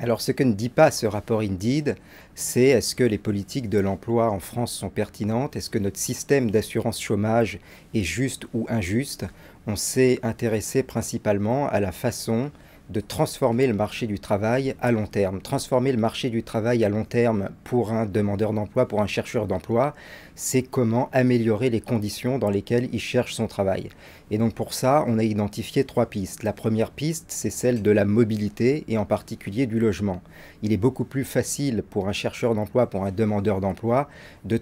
Alors, ce que ne dit pas ce rapport Indeed, c'est est-ce que les politiques de l'emploi en France sont pertinentes? Est-ce que notre système d'assurance chômage est juste ou injuste? On s'est intéressé principalement à la façon de transformer le marché du travail à long terme. Transformer le marché du travail à long terme pour un demandeur d'emploi, pour un chercheur d'emploi, c'est comment améliorer les conditions dans lesquelles il cherche son travail. Et donc pour ça, on a identifié trois pistes. La première piste, c'est celle de la mobilité et en particulier du logement. Il est beaucoup plus facile pour un chercheur d'emploi, pour un demandeur d'emploi, de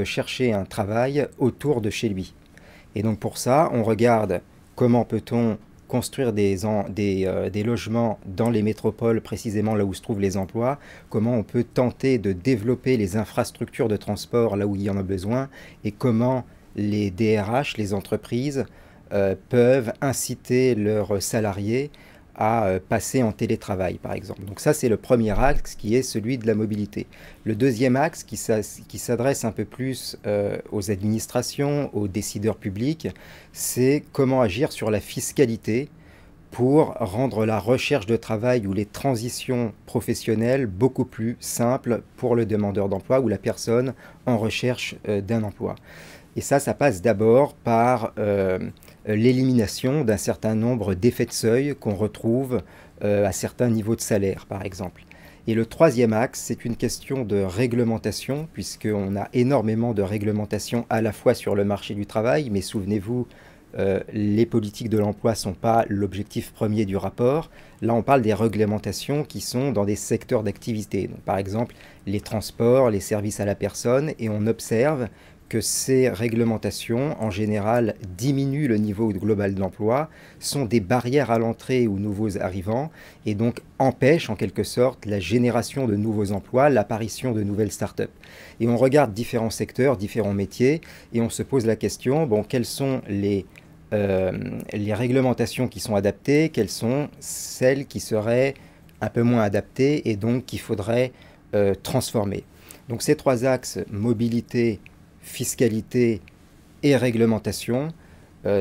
chercher un travail autour de chez lui. Et donc pour ça, on regarde comment peut-on construire des logements dans les métropoles, précisément là où se trouvent les emplois, comment on peut tenter de développer les infrastructures de transport là où il y en a besoin, et comment les DRH, les entreprises, peuvent inciter leurs salariés à passer en télétravail, par exemple. Donc ça, c'est le premier axe qui est celui de la mobilité. Le deuxième axe qui s'adresse un peu plus aux administrations, aux décideurs publics, c'est comment agir sur la fiscalité pour rendre la recherche de travail ou les transitions professionnelles beaucoup plus simples pour le demandeur d'emploi ou la personne en recherche d'un emploi. Et ça passe d'abord par l'élimination d'un certain nombre d'effets de seuil qu'on retrouve à certains niveaux de salaire, par exemple. Et le troisième axe, c'est une question de réglementation, puisqu'on a énormément de réglementation à la fois sur le marché du travail, mais souvenez-vous, les politiques de l'emploi ne sont pas l'objectif premier du rapport. Là, on parle des réglementations qui sont dans des secteurs d'activité. Par exemple, les transports, les services à la personne, et on observe que ces réglementations, en général, diminuent le niveau global de l'emploi, sont des barrières à l'entrée aux nouveaux arrivants, et donc empêchent en quelque sorte la génération de nouveaux emplois, l'apparition de nouvelles startups. Et on regarde différents secteurs, différents métiers, et on se pose la question, bon, quelles sont les réglementations qui sont adaptées, quelles sont celles qui seraient un peu moins adaptées, et donc qu'il faudrait transformer. Donc ces trois axes, mobilité, fiscalité et réglementation,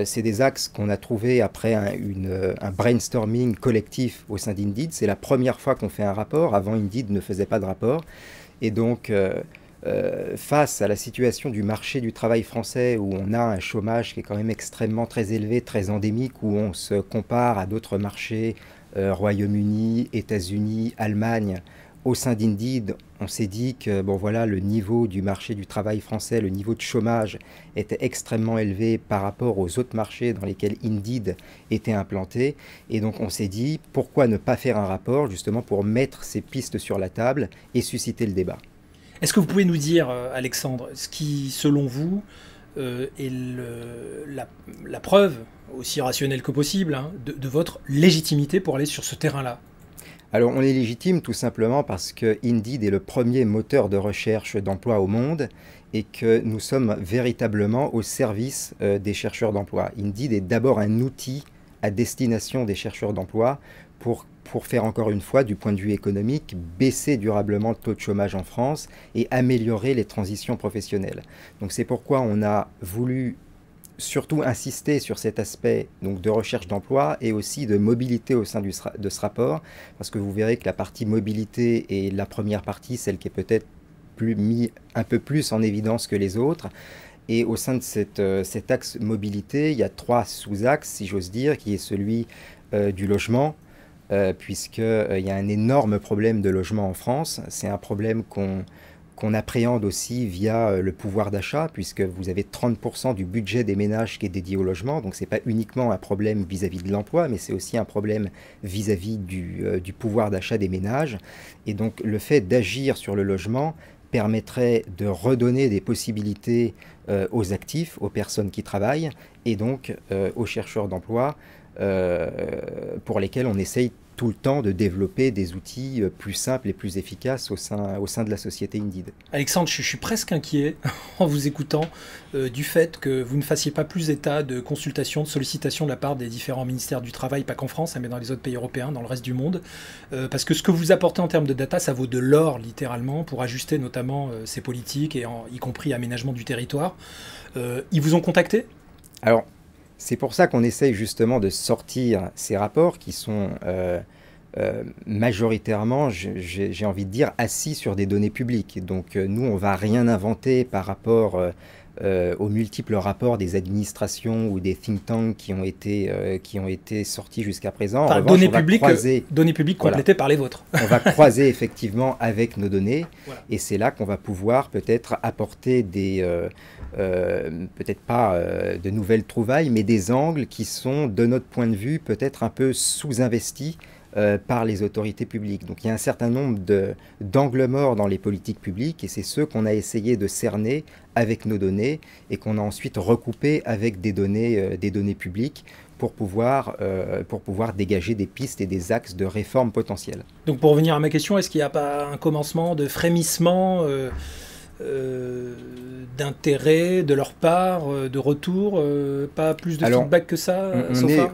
c'est des axes qu'on a trouvés après un brainstorming collectif au sein d'Indeed. C'est la première fois qu'on fait un rapport. Avant, Indeed ne faisait pas de rapport. Et donc, face à la situation du marché du travail français, où on a un chômage qui est quand même extrêmement très élevé, très endémique, où on se compare à d'autres marchés, Royaume-Uni, États-Unis, Allemagne, au sein d'Indeed, on s'est dit que bon, voilà, le niveau du marché du travail français, le niveau de chômage était extrêmement élevé par rapport aux autres marchés dans lesquels Indeed était implanté. Et donc on s'est dit, pourquoi ne pas faire un rapport justement pour mettre ces pistes sur la table et susciter le débat. Est-ce que vous pouvez nous dire, Alexandre, ce qui, selon vous, est la preuve, aussi rationnelle que possible, hein, de votre légitimité pour aller sur ce terrain-là? Alors on est légitime tout simplement parce que Indeed est le premier moteur de recherche d'emploi au monde et que nous sommes véritablement au service des chercheurs d'emploi. Indeed est d'abord un outil à destination des chercheurs d'emploi pour faire encore une fois, du point de vue économique, baisser durablement le taux de chômage en France et améliorer les transitions professionnelles. Donc c'est pourquoi on a voulu surtout insister sur cet aspect donc, de recherche d'emploi et aussi de mobilité au sein de ce rapport, parce que vous verrez que la partie mobilité est la première partie, celle qui est peut-être mis un peu plus en évidence que les autres. Et au sein de cet axe mobilité, il y a trois sous-axes, si j'ose dire, qui est celui du logement, puisqu'il y a un énorme problème de logement en France. C'est un problème qu'on appréhende aussi via le pouvoir d'achat, puisque vous avez 30% du budget des ménages qui est dédié au logement. Donc ce n'est pas uniquement un problème vis-à-vis de l'emploi, mais c'est aussi un problème vis-à-vis du pouvoir d'achat des ménages. Et donc le fait d'agir sur le logement permettrait de redonner des possibilités aux actifs, aux personnes qui travaillent, et donc aux chercheurs d'emploi, pour lesquels on essaye tout le temps de développer des outils plus simples et plus efficaces au sein de la société Indeed. Alexandre, je suis presque inquiet en vous écoutant du fait que vous ne fassiez pas plus état de consultation, de sollicitation de la part des différents ministères du travail, pas qu'en France, mais dans les autres pays européens, dans le reste du monde. Parce que ce que vous apportez en termes de data, ça vaut de l'or littéralement pour ajuster notamment ces politiques, et y compris aménagement du territoire. Ils vous ont contacté? Alors, c'est pour ça qu'on essaye justement de sortir ces rapports qui sont majoritairement, j'ai envie de dire, assis sur des données publiques. Donc nous, on ne va rien inventer par rapport aux multiples rapports des administrations ou des think tanks qui ont été sortis jusqu'à présent. Enfin, En revanche, données publiques voilà, complétées par les vôtres. on va croiser effectivement avec nos données, Voilà. et c'est là qu'on va pouvoir peut-être apporter peut-être pas de nouvelles trouvailles, mais des angles qui sont, de notre point de vue, peut-être un peu sous-investis par les autorités publiques. Donc il y a un certain nombre d'angles morts dans les politiques publiques, et c'est ceux qu'on a essayé de cerner avec nos données et qu'on a ensuite recoupés avec des données publiques pour pouvoir dégager des pistes et des axes de réforme potentielles. Donc pour revenir à ma question, est-ce qu'il n'y a pas un commencement de frémissement d'intérêt de leur part, de retour, pas plus de feedback que ça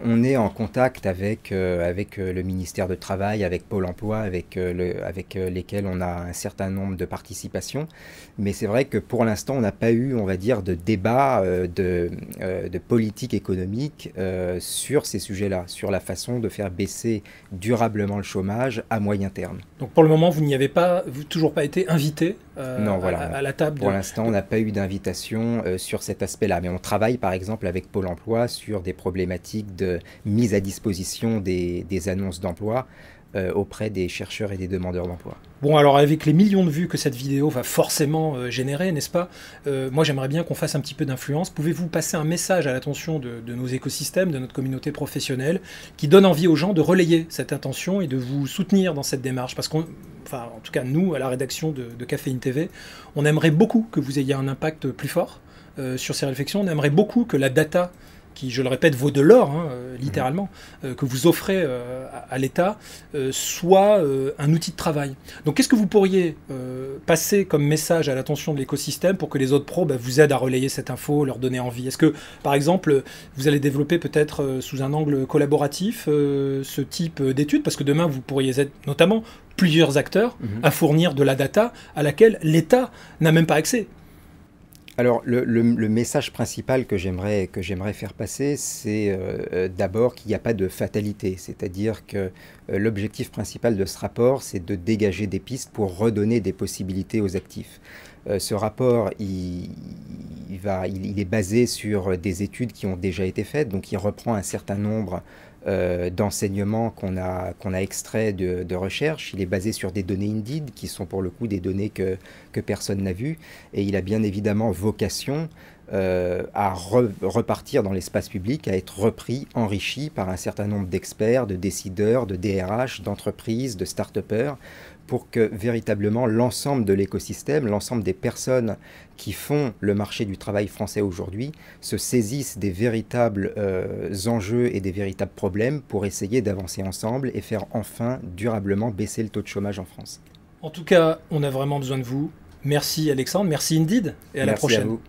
on est en contact avec le ministère de Travail, avec Pôle emploi, avec lesquels on a un certain nombre de participations. Mais c'est vrai que pour l'instant, on n'a pas eu, on va dire, de débat de politique économique sur ces sujets-là, sur la façon de faire baisser durablement le chômage à moyen terme. Donc pour le moment, vous n'y avez toujours pas été invité non, voilà, à la table. Pour l'instant, on n'a pas eu d'invitation sur cet aspect-là. Mais on travaille par exemple avec Pôle emploi sur des problématiques de mise à disposition des annonces d'emploi auprès des chercheurs et des demandeurs d'emploi. Bon, alors avec les millions de vues que cette vidéo va forcément générer, n'est-ce pas, moi j'aimerais bien qu'on fasse un petit peu d'influence. Pouvez-vous passer un message à l'attention de nos écosystèmes, de notre communauté professionnelle, qui donne envie aux gens de relayer cette intention et de vous soutenir dans cette démarche? Parce en tout cas, nous, à la rédaction de Caféine TV, on aimerait beaucoup que vous ayez un impact plus fort sur ces réflexions. On aimerait beaucoup que la data, qui, je le répète, vaut de l'or, littéralement, que vous offrez à l'État, soit un outil de travail. Donc qu'est-ce que vous pourriez passer comme message à l'attention de l'écosystème pour que les autres pros vous aident à relayer cette info, leur donner envie? Est-ce que, par exemple, vous allez développer peut-être sous un angle collaboratif ce type d'études? Parce que demain, vous pourriez être notamment plusieurs acteurs à fournir de la data à laquelle l'État n'a même pas accès. Alors, le message principal que j'aimerais faire passer, c'est d'abord qu'il n'y a pas de fatalité. C'est-à-dire que l'objectif principal de ce rapport, c'est de dégager des pistes pour redonner des possibilités aux actifs. Ce rapport, il est basé sur des études qui ont déjà été faites, donc il reprend un certain nombre d'enseignements qu'on a extraits de recherche. Il est basé sur des données Indeed, qui sont pour le coup des données que personne n'a vues, et il a bien évidemment vocation à repartir dans l'espace public, à être repris, enrichi par un certain nombre d'experts, de décideurs, de DRH, d'entreprises, de start-upers, pour que véritablement l'ensemble de l'écosystème, l'ensemble des personnes qui font le marché du travail français aujourd'hui se saisissent des véritables enjeux et des véritables problèmes pour essayer d'avancer ensemble et faire enfin durablement baisser le taux de chômage en France. En tout cas, on a vraiment besoin de vous. Merci Alexandre, merci Indeed et à la prochaine. Merci à vous.